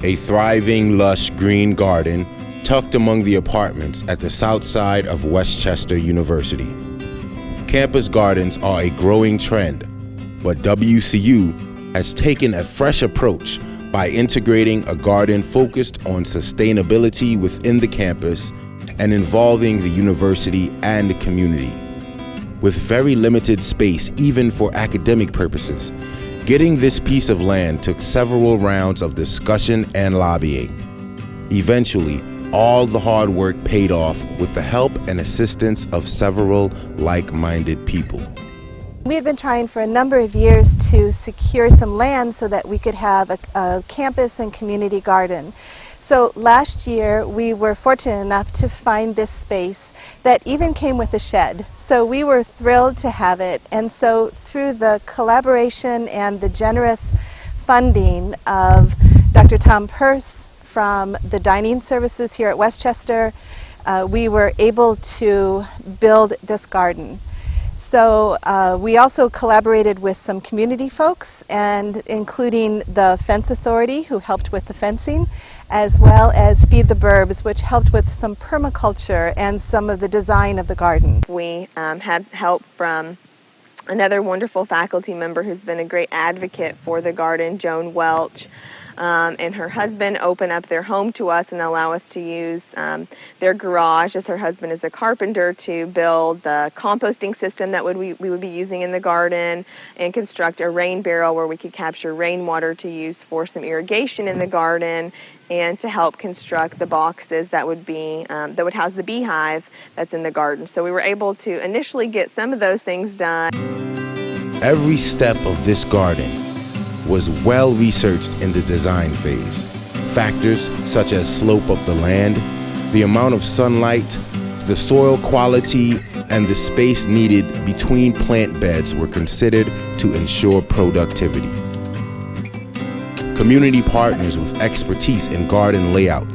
A thriving, lush green garden tucked among the apartments at the south side of Westchester University. Campus gardens are a growing trend, but WCU has taken a fresh approach by integrating a garden focused on sustainability within the campus and involving the university and the community. With very limited space, even for academic purposes, getting this piece of land took several rounds of discussion and lobbying. Eventually, all the hard work paid off with the help and assistance of several like-minded people. We had been trying for a number of years to secure some land so that we could have a campus and community garden. So last year we were fortunate enough to find this space that even came with a shed. So we were thrilled to have it, and so through the collaboration and the generous funding of Dr. Tom Purse from the dining services here at Westchester, we were able to build this garden. So we also collaborated with some community folks, and including the Fence Authority, who helped with the fencing, as well as Feed the Burbs, which helped with some permaculture and some of the design of the garden. We had help from another wonderful faculty member who's been a great advocate for the garden, Joan Welch, and her husband open up their home to us and allow us to use their garage, as her husband is a carpenter, to build the composting system that we would be using in the garden, and construct a rain barrel where we could capture rainwater to use for some irrigation in the garden, and to help construct the boxes that would house the beehive that's in the garden. So we were able to initially get some of those things done. Every step of this garden was well researched in the design phase. Factors such as slope of the land, the amount of sunlight, the soil quality, and the space needed between plant beds were considered to ensure productivity. Community partners with expertise in garden layout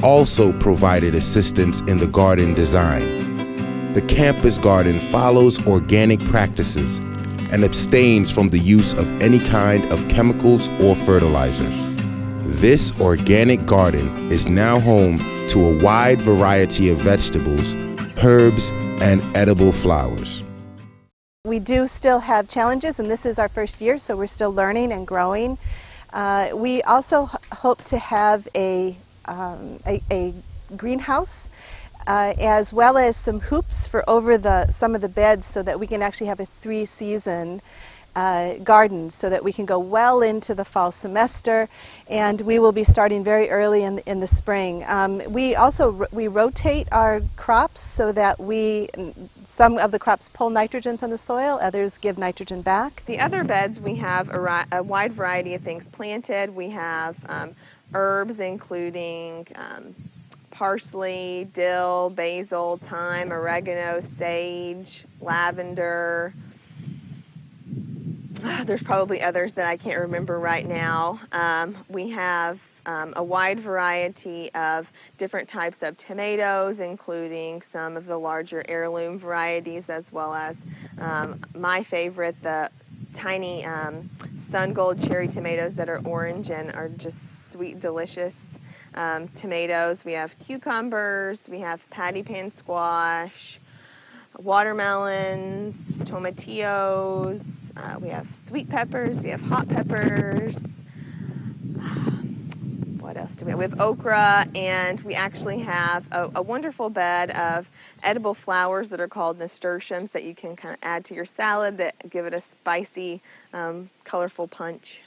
also provided assistance in the garden design. The campus garden follows organic practices and abstains from the use of any kind of chemicals or fertilizers. This organic garden is now home to a wide variety of vegetables, herbs, and edible flowers. We do still have challenges, and this is our first year, so we're still learning and growing. We also hope to have a greenhouse, as well as some hoops for over some of the beds, so that we can actually have a 3-season garden, so that we can go well into the fall semester, and we will be starting very early in the spring. We rotate our crops so that some of the crops pull nitrogen from the soil, others give nitrogen back. The other beds, we have a wide variety of things planted. We have herbs including parsley, dill, basil, thyme, oregano, sage, lavender. There's probably others that I can't remember right now. We have a wide variety of different types of tomatoes, including some of the larger heirloom varieties, as well as my favorite, the tiny sun gold cherry tomatoes that are orange and are just sweet, delicious tomatoes. We have cucumbers, we have patty pan squash, watermelons, tomatillos, we have sweet peppers, we have hot peppers. What else do we have? We have okra, and we actually have a wonderful bed of edible flowers that are called nasturtiums that you can kind of add to your salad that give it a spicy, colorful punch.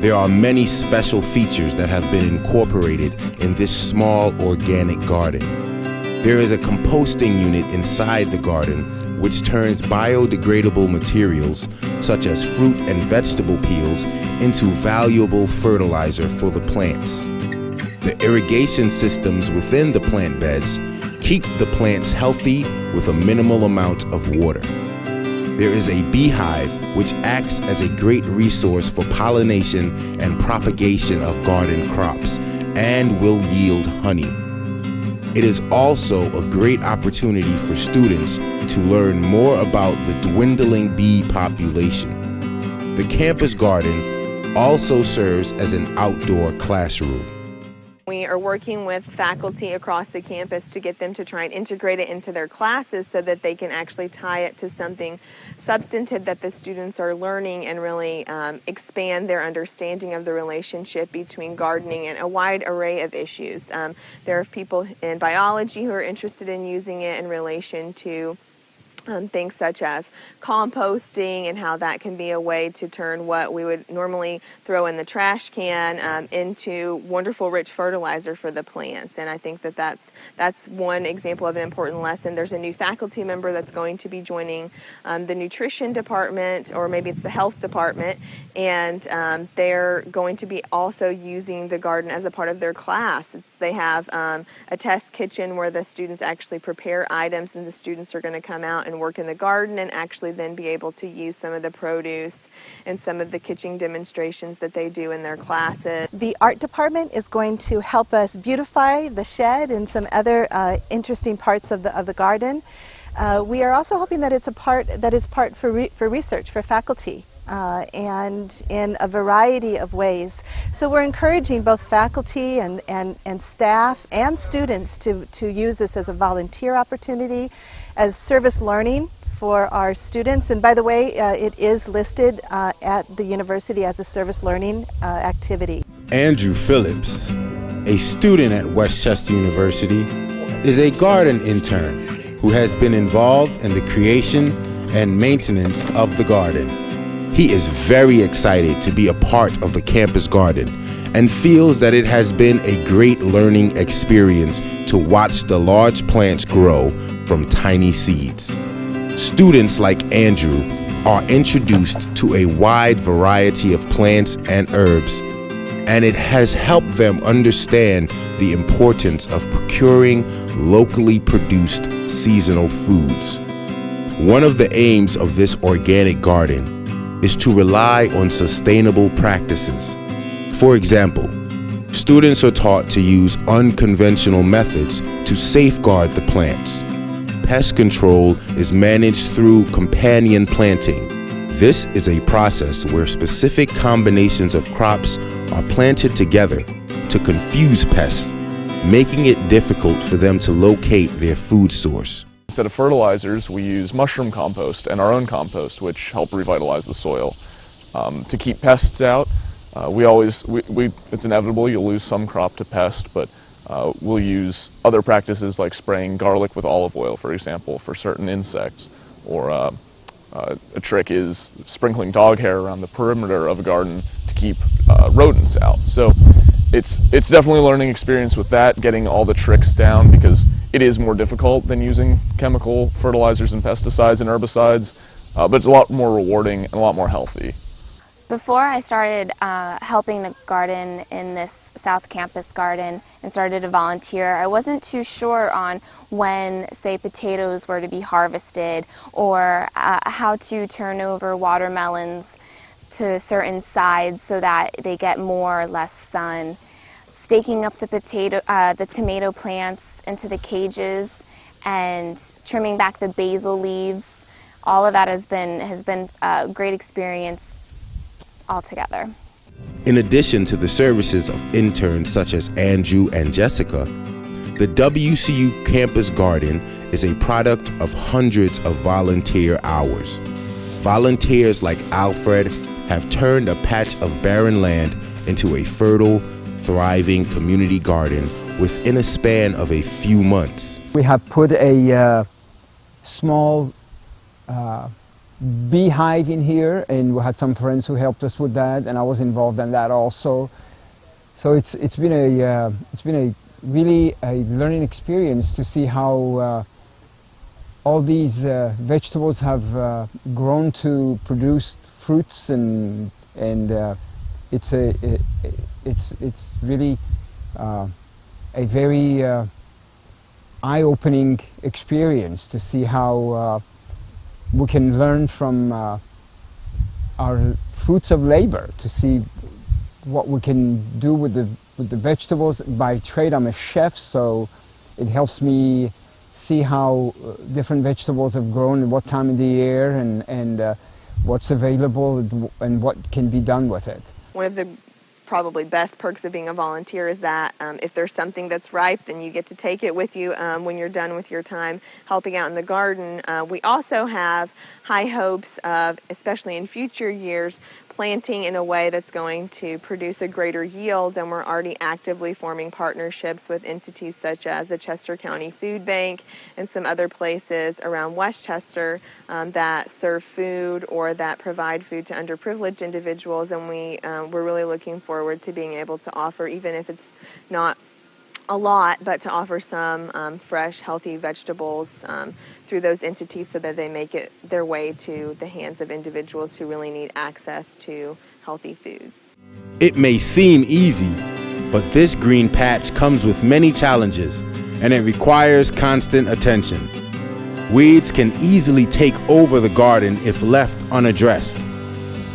There are many special features that have been incorporated in this small organic garden. There is a composting unit inside the garden which turns biodegradable materials such as fruit and vegetable peels into valuable fertilizer for the plants. The irrigation systems within the plant beds keep the plants healthy with a minimal amount of water. There is a beehive which acts as a great resource for pollination and propagation of garden crops and will yield honey. It is also a great opportunity for students to learn more about the dwindling bee population. The campus garden also serves as an outdoor classroom. are working with faculty across the campus to get them to try and integrate it into their classes so that they can actually tie it to something substantive that the students are learning and really expand their understanding of the relationship between gardening and a wide array of issues. There are people in biology who are interested in using it in relation to things such as composting and how that can be a way to turn what we would normally throw in the trash can into wonderful rich fertilizer for the plants. And I think that that's one example of an important lesson. There's a new faculty member that's going to be joining the nutrition department, or maybe it's the health department, and they're going to be also using the garden as a part of their class. They have a test kitchen where the students actually prepare items, and the students are going to come out and work in the garden and actually then be able to use some of the produce and some of the kitchen demonstrations that they do in their classes. The art department is going to help us beautify the shed and some other interesting parts of the garden. We are also hoping that it's a part that is part for research for faculty. And in a variety of ways. So we're encouraging both faculty and staff and students to use this as a volunteer opportunity, as service learning for our students. And by the way, it is listed at the university as a service learning activity. Andrew Phillips, a student at Westchester University, is a garden intern who has been involved in the creation and maintenance of the garden. He is very excited to be a part of the campus garden and feels that it has been a great learning experience to watch the large plants grow from tiny seeds. Students like Andrew are introduced to a wide variety of plants and herbs, and it has helped them understand the importance of procuring locally produced seasonal foods. One of the aims of this organic garden is to rely on sustainable practices. For example, students are taught to use unconventional methods to safeguard the plants. Pest control is managed through companion planting. This is a process where specific combinations of crops are planted together to confuse pests, making it difficult for them to locate their food source. Instead of fertilizers, we use mushroom compost and our own compost, which help revitalize the soil. To keep pests out, it's inevitable you'll lose some crop to pest, but we'll use other practices like spraying garlic with olive oil, for example, for certain insects. Or a trick is sprinkling dog hair around the perimeter of a garden to keep rodents out. So it's definitely a learning experience with that, getting all the tricks down, because it is more difficult than using chemical fertilizers and pesticides and herbicides, but it's a lot more rewarding and a lot more healthy. Before I started helping the garden in this South Campus Garden and started to volunteer, I wasn't too sure on when, say, potatoes were to be harvested, or how to turn over watermelons to certain sides so that they get more or less sun. Staking up the tomato plants into the cages and trimming back the basil leaves. All of that has been a great experience altogether. In addition to the services of interns such as Andrew and Jessica, the WCU Campus Garden is a product of hundreds of volunteer hours. Volunteers like Alfred have turned a patch of barren land into a fertile, thriving community garden within a span of a few months. We have put a small beehive in here, and we had some friends who helped us with that, and I was involved in that also. So it's been a really a learning experience to see how all these vegetables have grown to produce fruits, and it's really a very eye-opening experience to see how we can learn from our fruits of labor, to see what we can do with the vegetables. By trade, I'm a chef, so it helps me see how different vegetables have grown, and what time of the year, and what's available, and what can be done with it. One of the probably best perks of being a volunteer is that if there's something that's ripe, then you get to take it with you when you're done with your time helping out in the garden. We also have high hopes of, especially in future years, planting in a way that's going to produce a greater yield, and we're already actively forming partnerships with entities such as the Chester County Food Bank and some other places around Westchester that serve food or that provide food to underprivileged individuals, and we're really looking forward to being able to offer, even if it's not a lot, but to offer some fresh, healthy vegetables through those entities so that they make it their way to the hands of individuals who really need access to healthy foods. It may seem easy, but this green patch comes with many challenges, and it requires constant attention. Weeds can easily take over the garden if left unaddressed.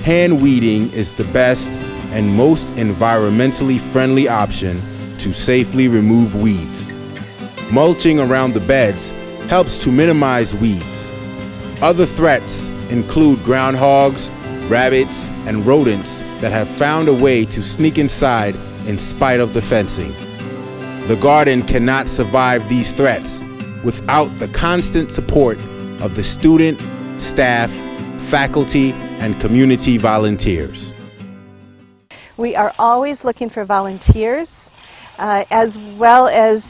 Hand weeding is the best and most environmentally friendly option to safely remove weeds. Mulching around the beds helps to minimize weeds. Other threats include groundhogs, rabbits, and rodents that have found a way to sneak inside in spite of the fencing. The garden cannot survive these threats without the constant support of the student, staff, faculty, and community volunteers. We are always looking for volunteers. As well as,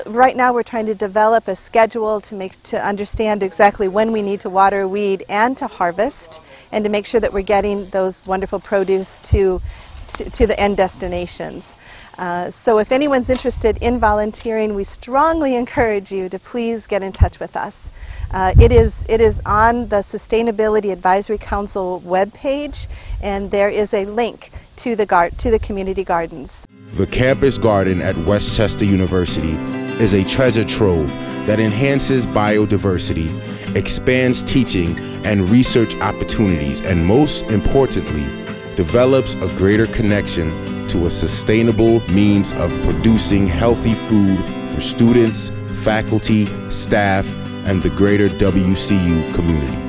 right now we're trying to develop a schedule to understand exactly when we need to water, weed, and to harvest, and to make sure that we're getting those wonderful produce to the end destinations. So if anyone's interested in volunteering, we strongly encourage you to please get in touch with us. It is on the Sustainability Advisory Council webpage, and there is a link to the community gardens. The Campus Garden at Westchester University is a treasure trove that enhances biodiversity, expands teaching and research opportunities, and most importantly, develops a greater connection to a sustainable means of producing healthy food for students, faculty, staff, and the greater WCU community.